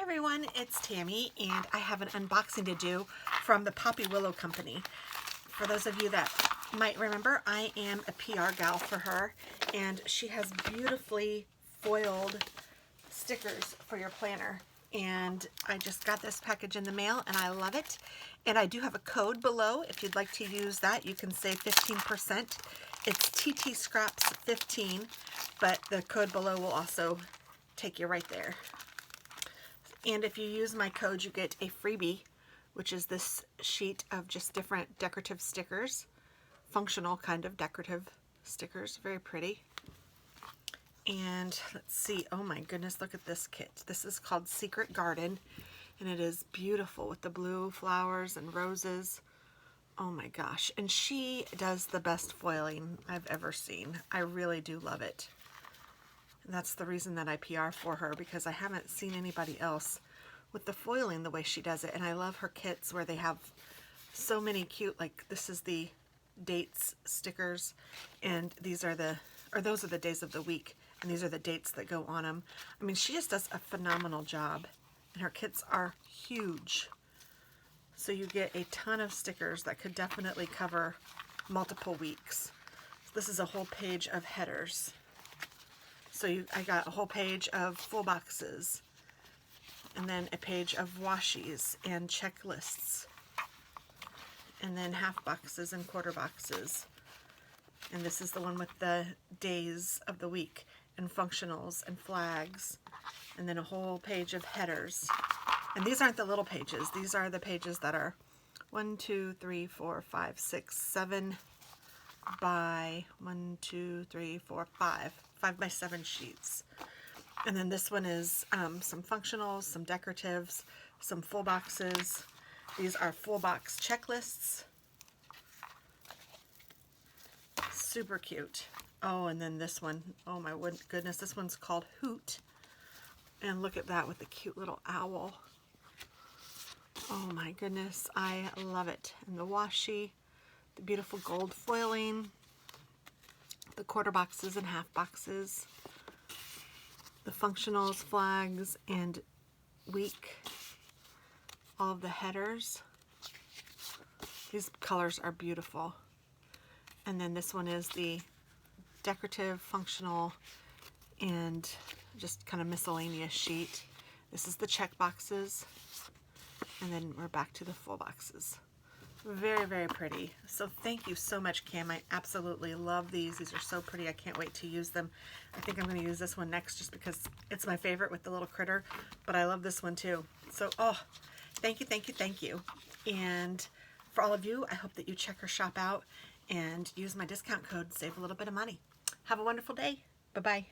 everyone, it's Tammy, and I have an unboxing to do from the Poppy Willow Company. For those of you that might remember, I am a PR gal for her, and she has beautifully foiled stickers for your planner. And I just got this package in the mail, and I love it. And I do have a code below. If you'd like to use that, you can save 15%. It's TT.Scraps 15, but the code below will also take you right there. And if you use my code, you get a freebie, which is this sheet of just different decorative stickers, functional kind of decorative stickers, very pretty. And let's see, oh my goodness, look at this kit. This is called Secret Garden, and it is beautiful with the blue flowers and roses. Oh my gosh, and she does the best foiling I've ever seen. I really do love it. And that's the reason that I PR for her, because I haven't seen anybody else with the foiling the way she does it. And I love her kits where they have so many cute, like this is the dates stickers, and these are the, or those are the days of the week, and these are the dates that go on them. I mean, she just does a phenomenal job, and her kits are huge. So you get a ton of stickers that could definitely cover multiple weeks. This is a whole page of headers. So I got a whole page of full boxes, and then a page of washies and checklists, and then half boxes and quarter boxes. And this is the one with the days of the week and functionals and flags, and then a whole page of headers. And these aren't the little pages. These are the pages that are 1, 2, 3, 4, 5, 6, 7 by 1, 2, 3, 4, 5 by 7 sheets. And then this one is some functionals, some decoratives, some full boxes. These are full box checklists. Super cute. Oh, and then this one, oh my goodness, this one's called Hoot. And look at that with the cute little owl. Oh my goodness, I love it. And the washi, the beautiful gold foiling, the quarter boxes and half boxes, the functionals, flags, and week, all of the headers. These colors are beautiful. And then this one is the decorative, functional, and just kind of miscellaneous sheet. This is the check boxes, and then we're back to the full boxes. Very, very pretty. So thank you so much, Cam. I absolutely love these. These are so pretty. I can't wait to use them. I think I'm going to use this one next just because it's my favorite with the little critter, but I love this one too. So, oh, thank you, thank you, thank you. And for all of you, I hope that you check her shop out and use my discount code, save a little bit of money. Have a wonderful day. Bye-bye.